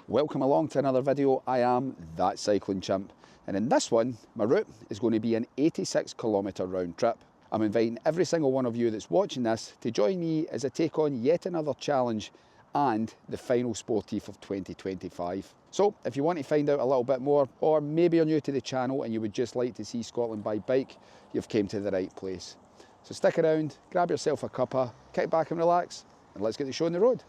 Welcome along to another video. I am That Cycling Chimp, and in this one my route is going to be an 86-kilometre round trip. I'm inviting every single one of you that's watching this to join me as I take on yet another challenge and the final Sportive of 2025. So if you want to find out a little bit more, or maybe you're new to the channel and you would just like to see Scotland by bike, you've came to the right place. So stick around, grab yourself a cuppa, kick back and relax, and let's get the show on the road.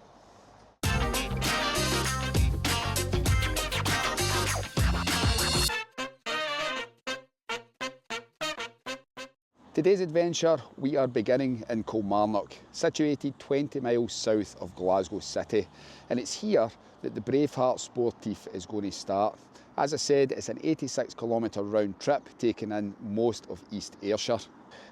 Today's adventure, we are beginning in Kilmarnock, situated 20 miles south of Glasgow City, and it's here that the Braveheart Sportive is going to start. As I said, it's an 86-kilometre round trip taking in most of East Ayrshire.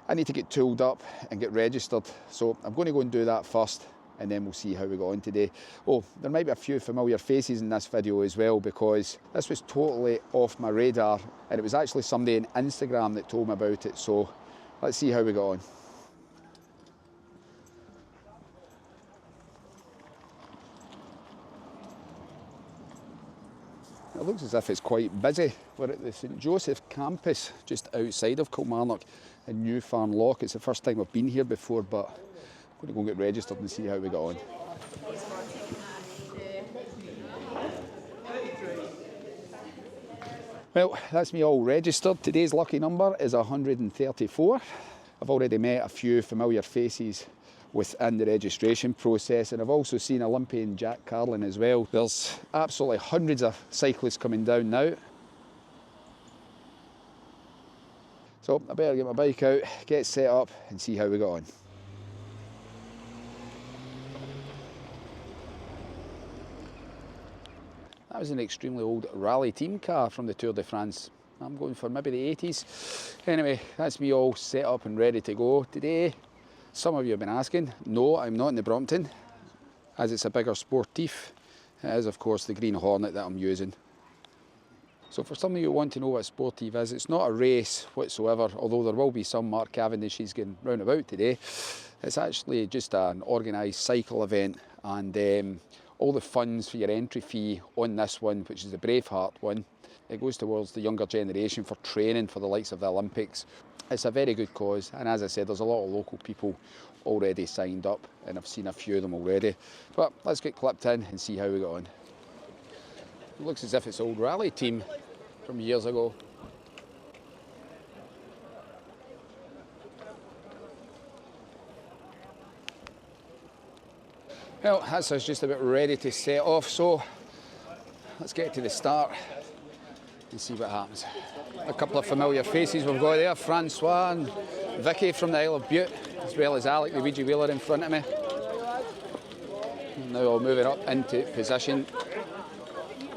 I need to get tooled up and get registered, so I'm going to go and do that first, and then we'll see how we go on today. Oh, there might be a few familiar faces in this video as well, because this was totally off my radar, and it was actually somebody on Instagram that told me about it, so let's see how we go on. It looks as if it's quite busy. We're at the St Joseph campus just outside of Kilmarnock in New Farm Lock. It's the first time I've been here before, but I'm going to go and get registered and see how we go on. Well, that's me all registered. Today's lucky number is 134. I've already met a few familiar faces within the registration process, and I've also seen Olympian Jack Carlin as well. There's absolutely hundreds of cyclists coming down now. So I better get my bike out, get set up and see how we go on. That was an extremely old rally team car from the Tour de France. I'm going for maybe the 80s. Anyway, that's me all set up and ready to go. Today, some of you have been asking, no, I'm not in the Brompton, as it's a bigger Sportive. It is, of course, the Green Hornet that I'm using. So for some of you who want to know what a Sportive is, it's not a race whatsoever, although there will be some Mark Cavendishes going round about today. It's actually just an organised cycle event, and all the funds for your entry fee on this one, which is the Braveheart one, it goes towards the younger generation for training for the likes of the Olympics. It's a very good cause, and as I said, there's a lot of local people already signed up, and I've seen a few of them already. But let's get clipped in and see how we go on. It looks as if it's an old rally team from years ago. Well, that's us just about ready to set off, so let's get to the start and see what happens. A couple of familiar faces we've got there, Francois and Vicky from the Isle of Bute, as well as Alec, the Ouija wheeler in front of me. Now I'll move it up into position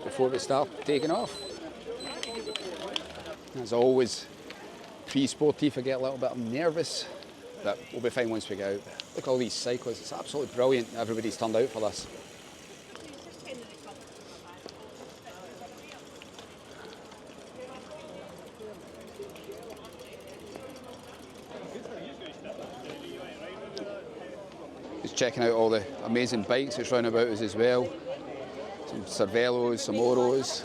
before we start taking off. As always, pre-Sportive I get a little bit nervous, but we'll be fine once we get out. Look at all these cyclists, it's absolutely brilliant everybody's turned out for this. Just checking out all the amazing bikes that's round about us as well. Some Cervelos, some Oros,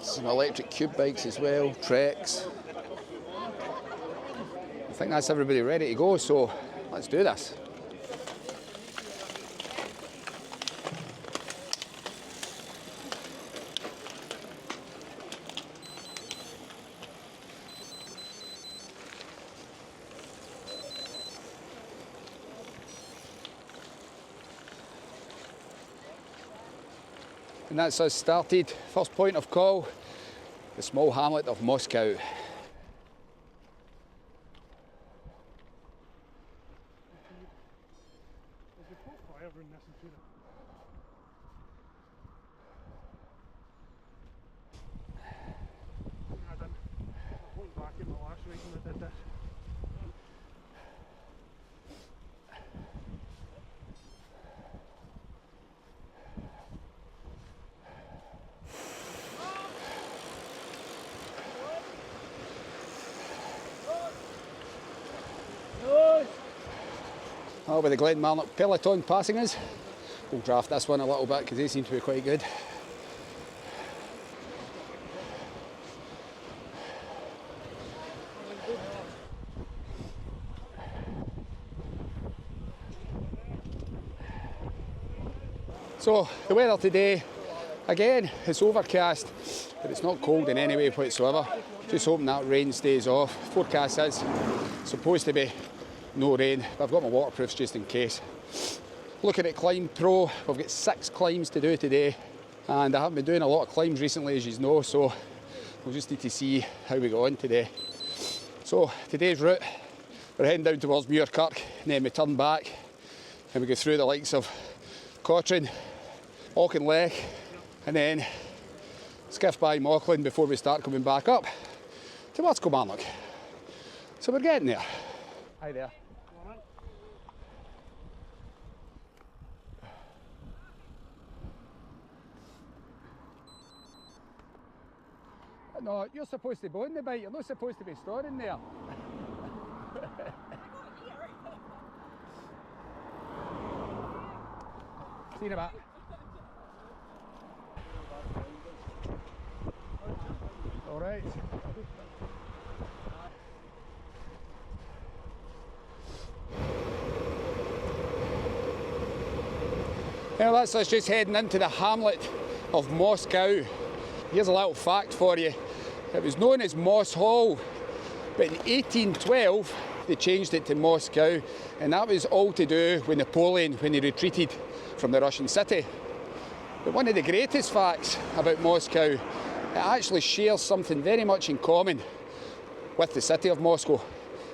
some electric cube bikes as well, Treks. I think that's everybody ready to go, so let's do this. And that's us started. First point of call, the small hamlet of Moscow. Oh, with the Kilmarnock peloton passing us, we'll draft this one a little bit because they seem to be quite good. So the weather today, again, it's overcast, but it's not cold in any way whatsoever. Just hoping that rain stays off. Forecast is supposed to be no rain, but I've got my waterproofs just in case. Looking at Climb Pro, we've got 6 climbs to do today, and I haven't been doing a lot of climbs recently, as you know, so we'll just need to see how we go on today. So today's route, we're heading down towards Muirkirk, and then we turn back and we go through the likes of Catrine, Auchinleck, and then skiff by Mauchline before we start coming back up towards Kilmarnock. So we're getting there. Hi there. No, you're supposed to go in the bike, you're not supposed to be storing there. See you in a bit. All right. Well, that's us just heading into the hamlet of Moscow. Here's a little fact for you. It was known as Moss Hall, but in 1812 they changed it to Moscow, and that was all to do with Napoleon when he retreated from the Russian city. But one of the greatest facts about Moscow, it actually shares something very much in common with the city of Moscow,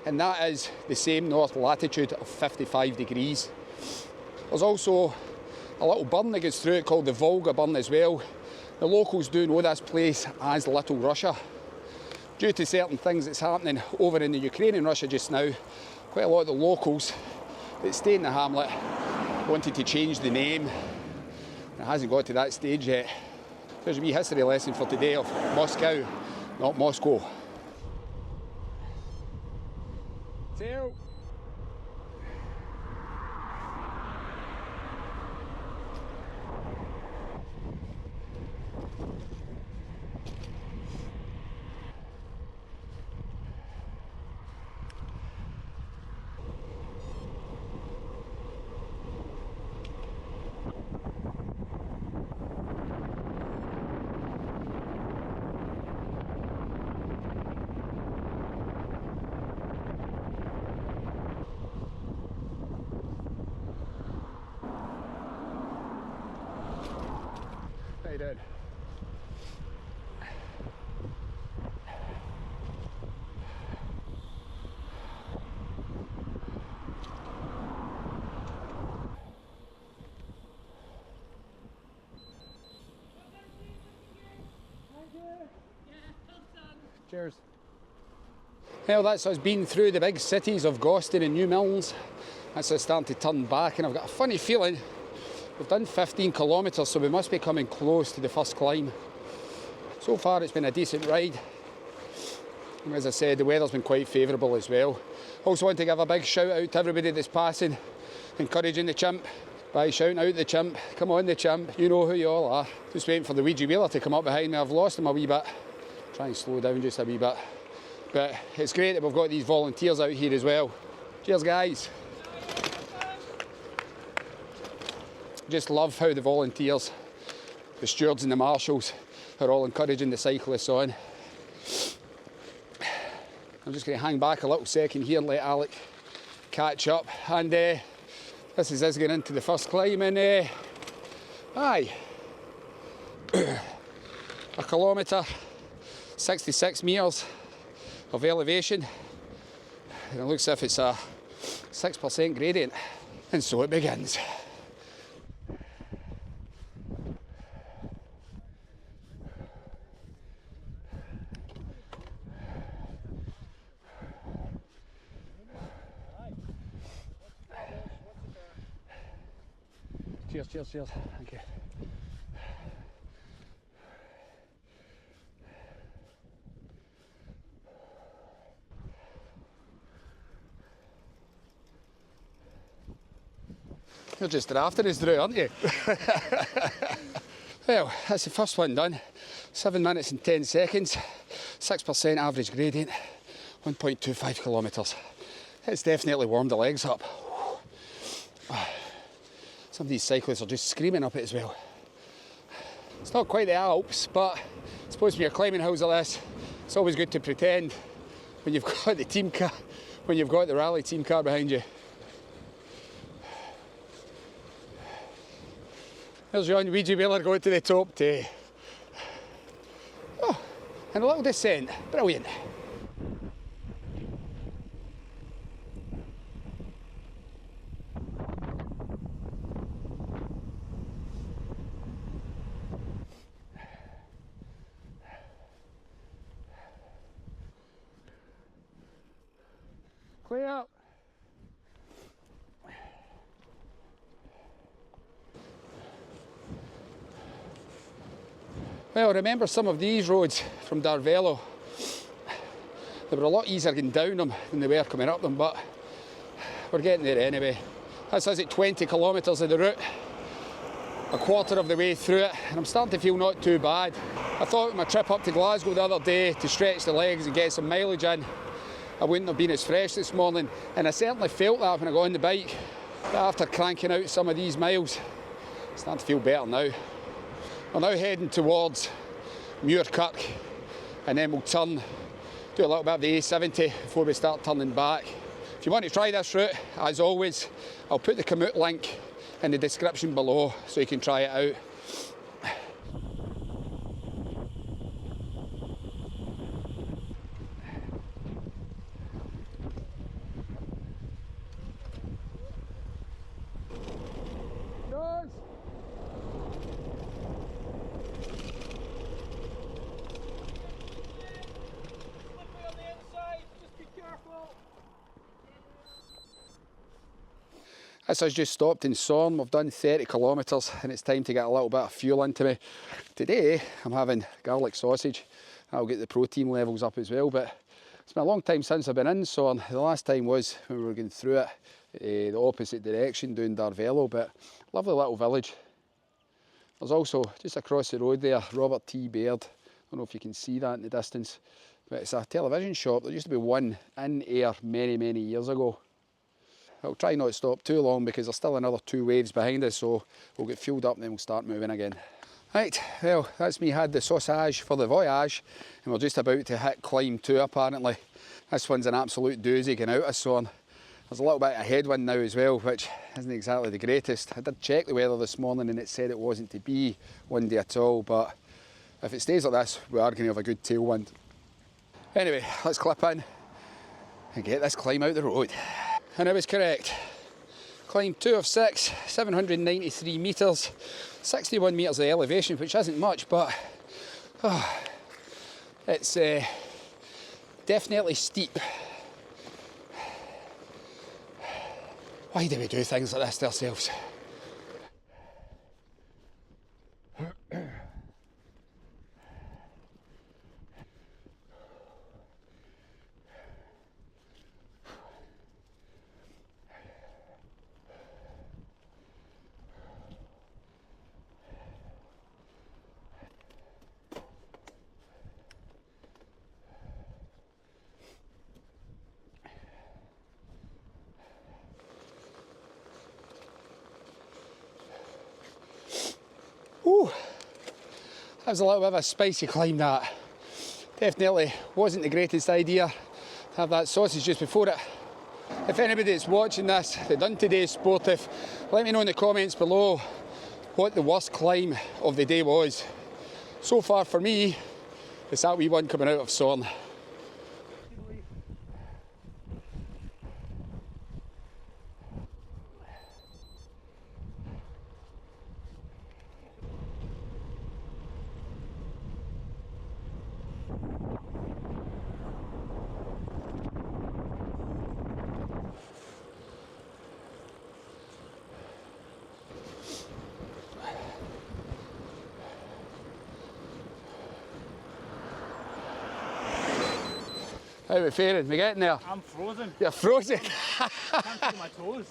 and that is the same north latitude of 55 degrees. There's also a little burn that goes through it called the Volga burn as well. The locals do know this place as Little Russia. Due to certain things that's happening over in the Ukrainian Russia just now, quite a lot of the locals that stay in the hamlet wanted to change the name. It hasn't got to that stage yet. There's a wee history lesson for today of Moscow, not Moscow. Sail. How you doing? Cheers. Well, that's us been through the big cities of Galston and New Milnes. That's us starting to turn back, and I've got a funny feeling we've done 15 kilometres, so we must be coming close to the first climb. So far it's been a decent ride. And as I said, the weather's been quite favourable as well. Also want to give a big shout out to everybody that's passing, encouraging the chimp by shouting out the chimp. Come on the chimp, you know who you all are. Just waiting for the Ouija wheeler to come up behind me. I've lost him a wee bit. Try and slow down just a wee bit. But it's great that we've got these volunteers out here as well. Cheers guys. Just love how the volunteers, the stewards and the marshals are all encouraging the cyclists on. I'm just going to hang back a little second here and let Alec catch up. And this is us getting into the first climb, and aye, a kilometre, 66 metres of elevation, and it looks as if it's a 6% gradient, and so it begins. Cheers, cheers, cheers. Thank you. You're just drafting us through, aren't you? Well, that's the first one done. 7 minutes and 10 seconds, 6% average gradient, 1.25 kilometres. It's definitely warmed the legs up. Some of these cyclists are just screaming up it as well. It's not quite the Alps, but I suppose when you're climbing hills like this, it's always good to pretend when you've got the team car, when you've got the rally team car behind you. There's John Ouija Wheeler going to the top too. Oh, and a little descent. Brilliant. Clear. Well, I remember some of these roads from Darvello. They were a lot easier getting down them than they were coming up them, but we're getting there anyway. That's us at 20 kilometres of the route, a quarter of the way through it, and I'm starting to feel not too bad. I thought with my trip up to Glasgow the other day to stretch the legs and get some mileage in, I wouldn't have been as fresh this morning, and I certainly felt that when I got on the bike. But after cranking out some of these miles, I'm starting to feel better now. We're now heading towards Muirkirk, and then we'll turn, do a little bit of the A70 before we start turning back. If you want to try this route, as always, I'll put the commute link in the description below so you can try it out. This has just stopped in Sorn. We've done 30 kilometres and it's time to get a little bit of fuel into me. Today I'm having garlic sausage. I'll get the protein levels up as well, but it's been a long time since I've been in Sorn. The last time was when we were going through it, the opposite direction doing Darvello, but lovely little village. There's also, just across the road there, Robert T. Baird. I don't know if you can see that in the distance, but it's a television shop. There used to be one in Ayr many, many years ago. I'll try not to stop too long because there's still another 2 waves behind us, so we'll get fueled up and then we'll start moving again. Right, well, that's me had the sausage for the voyage, and we're just about to hit climb 2 apparently. This one's an absolute doozy going out of Sorn. There's a little bit of headwind now as well, which isn't exactly the greatest. I did check the weather this morning and it said it wasn't to be windy at all, but if it stays like this, we are going to have a good tailwind. Anyway, let's clip in and get this climb out the road. And I was correct. Climb 2 of 6, 793 metres, 61 metres of elevation, which isn't much, but it's definitely steep. Why do we do things like this to ourselves? Ooh, that was a little bit of a spicy climb that. Definitely wasn't the greatest idea to have that sausage just before it. If anybody that's watching this, they've done today's sportive, let me know in the comments below what the worst climb of the day was. So far for me, it's that wee one coming out of Sorn. How are we faring? We getting there? I'm frozen. You're frozen? Can't feel my toes.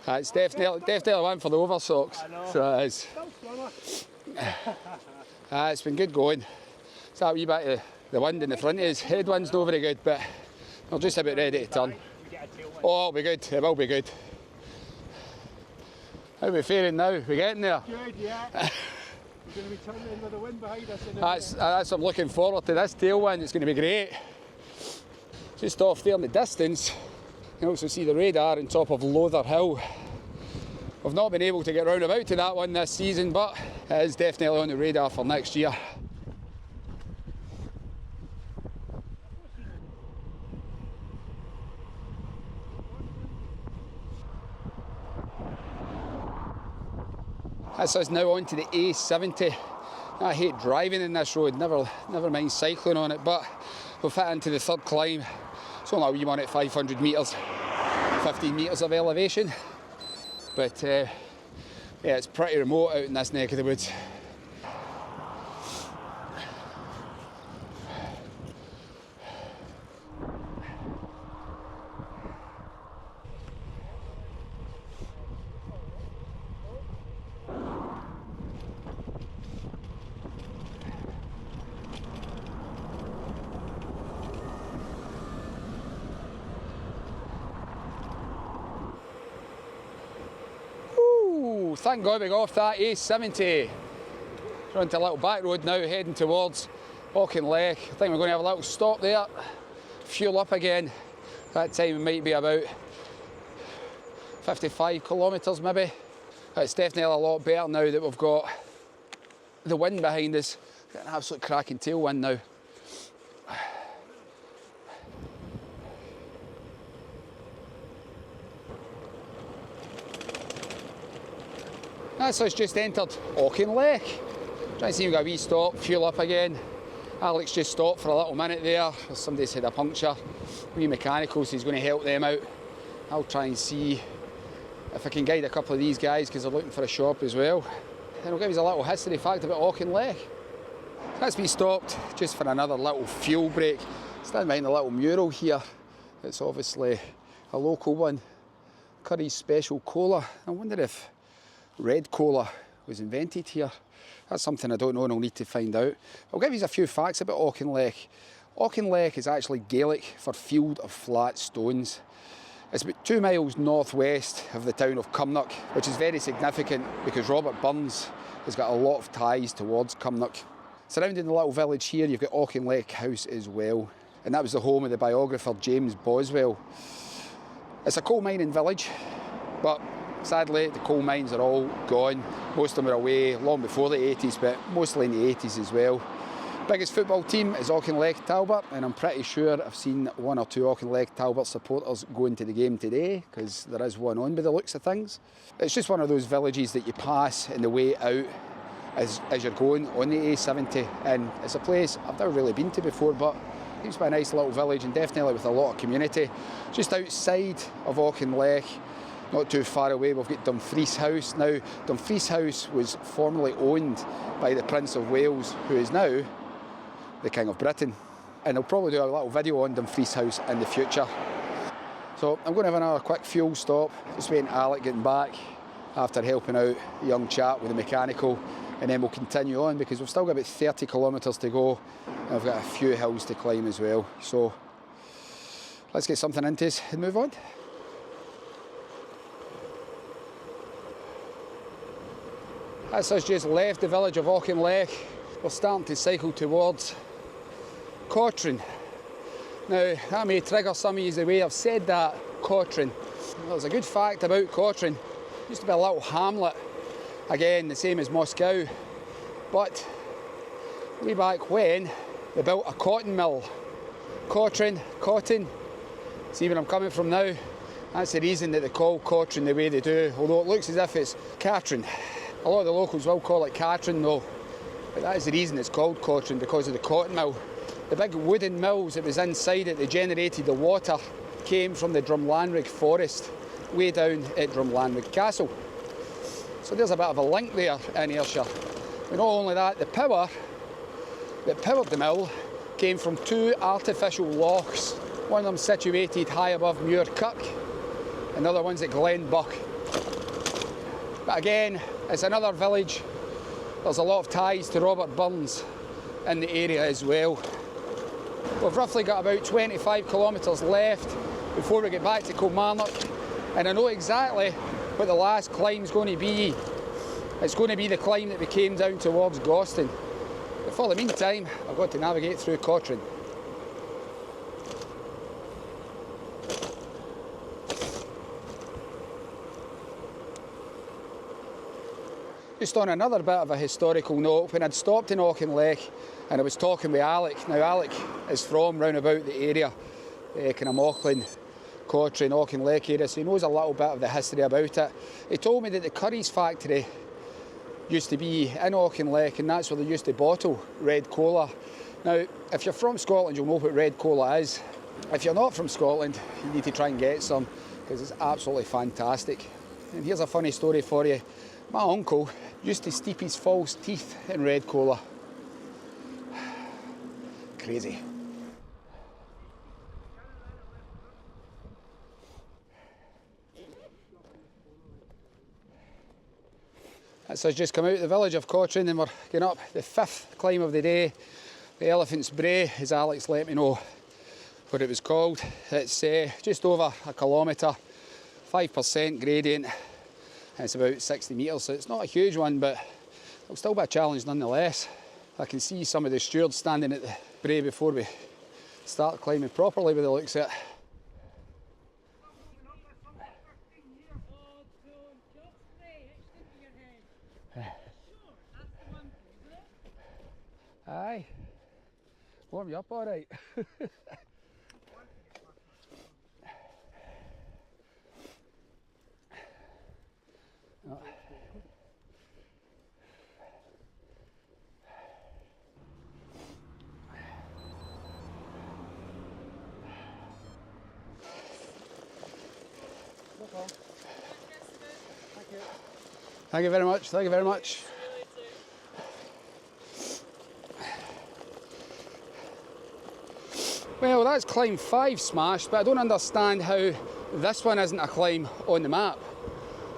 It's definitely one for the over socks. I know. So it is. It's been good going. It's that wee bit of the wind in the front of us. Headwind's not very good, but we're just about ready to turn. Oh, it'll be good. It will be good. How are we faring now? We getting there? Good, yeah. We're going to be turning with the wind behind us. That's I'm looking forward to this tailwind. It's going to be great. Just off there in the distance, you can also see the radar on top of Lother Hill. We've not been able to get round about to that one this season, but it is definitely on the radar for next year. This is now on to the A70. I hate driving in this road, never mind cycling on it, but we'll fit into the third climb. It's only a wee one at 500 metres, 15 metres of elevation. But yeah, it's pretty remote out in this neck of the woods. Thank God we got off that A70. We're onto a little back road now, heading towards Auchinleck. I think we're going to have a little stop there, fuel up again. That time it might be about 55 kilometres maybe. It's definitely a lot better now that we've got the wind behind us. Got an absolute cracking tailwind now. That's us just entered Auchinleck. Trying to see if we got a wee stop, fuel up again. Alex just stopped for a little minute there. Somebody's had a puncture. Wee mechanical, so he's going to help them out. I'll try and see if I can guide a couple of these guys because they're looking for a shop as well. And I'll give you a little history fact about Auchinleck. That's been stopped just for another little fuel break. Stand behind the little mural here. It's obviously a local one. Curry's Special Cola. I wonder if red cola was invented here. That's something I don't know and I'll need to find out. I'll give you a few facts about Auchinleck. Auchinleck is actually Gaelic for field of flat stones. It's about 2 miles northwest of the town of Kilmarnock, which is very significant because Robert Burns has got a lot of ties towards Kilmarnock. Surrounding the little village here, you've got Auchinleck House as well, and that was the home of the biographer James Boswell. It's a coal mining village, but sadly, the coal mines are all gone. Most of them were away long before the 80s, but mostly in the 80s as well. Biggest football team is Auchinleck Talbot, and I'm pretty sure I've seen 1 or 2 Auchinleck Talbot supporters going to the game today, because there is one on by the looks of things. It's just one of those villages that you pass on the way out as you're going on the A70, and it's a place I've never really been to before, but it seems to be a nice little village and definitely with a lot of community. Just outside of Auchinleck, not too far away, we've got Dumfries House. Now, Dumfries House was formerly owned by the Prince of Wales, who is now the King of Britain. And I'll probably do a little video on Dumfries House in the future. So I'm going to have another quick fuel stop, just waiting Alec getting back after helping out a young chap with the mechanical, and then we'll continue on because we've still got about 30 kilometres to go and we've got a few hills to climb as well. So let's get something into us and move on. That's us just left the village of Auchinleck. We're starting to cycle towards Catrine. Now, that may trigger some of you the way I've said that, Catrine. Well, there's a good fact about Catrine. It used to be a little hamlet, again, the same as Moscow. But way back when, they built a cotton mill. Catrine, cotton. See where I'm coming from now? That's the reason that they call Catrine the way they do, although it looks as if it's Catrine. A lot of the locals will call it Catrine though, but that is the reason it's called Catrine, because of the cotton mill. The big wooden mills that was inside it that generated the water came from the Drumlanrig forest, way down at Drumlanrig Castle. So there's a bit of a link there in Ayrshire. But not only that, the power that powered the mill came from 2 artificial lochs. One of them situated high above Muirkirk, and the other one's at Glenbuck. But again, it's another village. There's a lot of ties to Robert Burns in the area as well. We've roughly got about 25 kilometres left before we get back to Kilmarnock, and I know exactly what the last climb's going to be. It's going to be the climb that we came down towards Galston. But for the meantime, I've got to navigate through Catrine. Just on another bit of a historical note, when I'd stopped in Auchinleck and I was talking with Alec. Now Alec is from round about the area, kind of Mauchline, Catrine, Auchinleck area, so he knows a little bit of the history about it. He told me that the Curry's factory used to be in Auchinleck, and that's where they used to bottle red cola. Now, if you're from Scotland, you'll know what red cola is. If you're not from Scotland, you need to try and get some, because it's absolutely fantastic. And here's a funny story for you. My uncle used to steep his false teeth in red cola. Crazy. That's us just come out of the village of Catrine, and we're going up the 5th climb of the day, the Elephant's Brae, as Alex let me know what it was called. It's just over a kilometre, 5% gradient, and it's about 60 metres, so it's not a huge one, but it'll still be a challenge nonetheless. I can see some of the stewards standing at the brae before we start climbing properly by the looks of it. Aye, warm you up all right. Oh. Thank you very much, thank you very much. Well, that's climb 5 smashed, but I don't understand how this one isn't a climb on the map.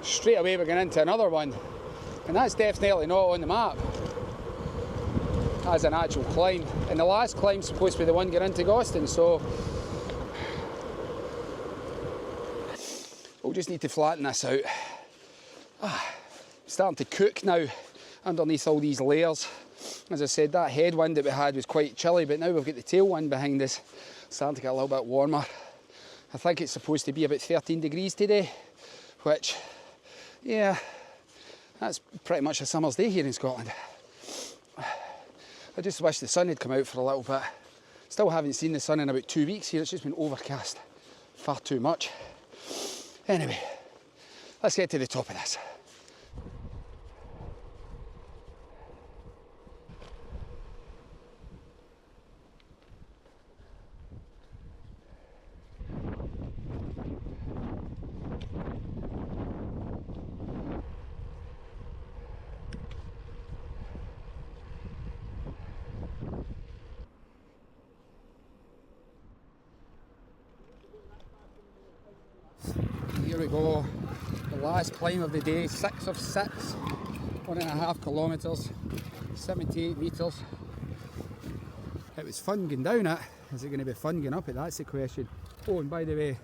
Straight away we're going into another one, and that's definitely not on the map as an actual climb. And the last climb's supposed to be the one getting into Galston, so we'll just need to flatten this out. Starting to cook now underneath all these layers. As I said, that headwind that we had was quite chilly, but now we've got the tailwind behind us, starting to get a little bit warmer. I think it's supposed to be about 13 degrees today, which, yeah, that's pretty much a summer's day here in Scotland. I just wish the sun had come out for a little bit. Still haven't seen the sun in about 2 weeks here, it's just been overcast far too much. Anyway, let's get to the top of this. Here we go, the last climb of the day, 6 of 6, 1.5 kilometres, 78 metres. It was fun going down it. Is it going to be fun going up it? That's the question. Oh, and by the way, a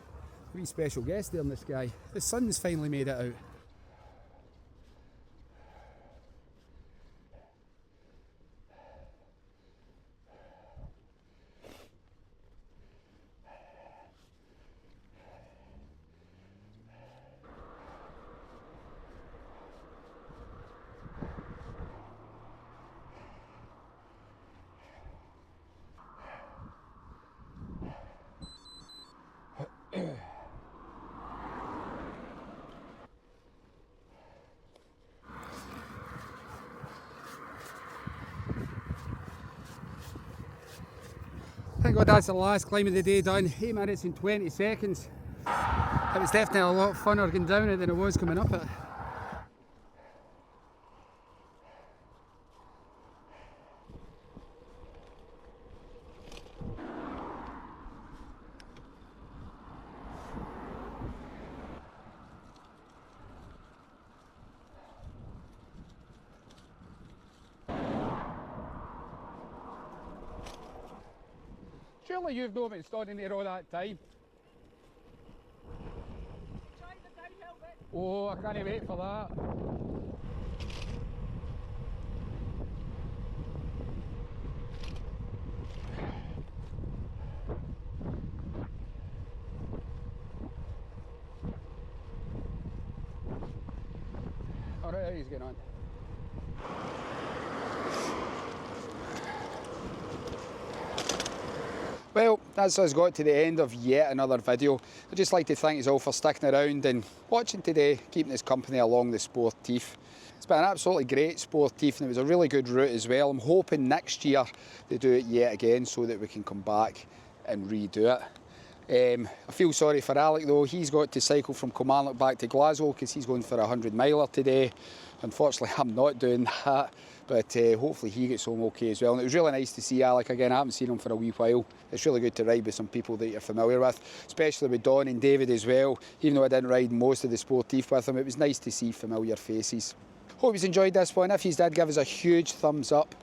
wee special guest there in the sky. The sun's finally made it out. Thank God that's the last climb of the day done, 8 minutes and 20 seconds. It was definitely a lot funner going down it than it was coming up it. Surely you've not been standing there all that time. Try the downhill bit. Oh, I can't wait for that. Alright, how he's getting on? Well, that's us got to the end of yet another video. I'd just like to thank you all for sticking around and watching today, keeping us company along the Sportive. It's been an absolutely great Sportive and it was a really good route as well. I'm hoping next year they do it yet again so that we can come back and redo it. I feel sorry for Alec though. He's got to cycle from Kilmarnock back to Glasgow because he's going for a 100-miler today. Unfortunately, I'm not doing that, but hopefully he gets home okay as well. And it was really nice to see Alec again. I haven't seen him for a wee while. It's really good to ride with some people that you're familiar with, especially with Don and David as well. Even though I didn't ride most of the Sportive with them, it was nice to see familiar faces. Hope you've enjoyed this one. If you did, give us a huge thumbs up.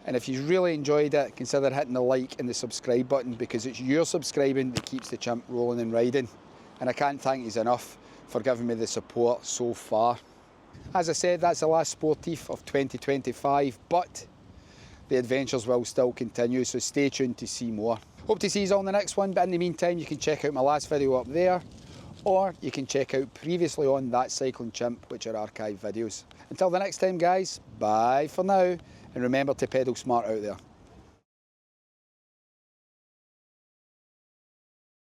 And if you really enjoyed it, consider hitting the like and the subscribe button because it's your subscribing that keeps the chimp rolling and riding. And I can't thank you enough for giving me the support so far. As I said, that's the last Sportive of 2025, but the adventures will still continue, so stay tuned to see more. Hope to see you all in the next one, but in the meantime, you can check out my last video up there, or you can check out previously on That Cycling Chimp, which are archived videos. Until the next time, guys, bye for now. And remember to pedal smart out there.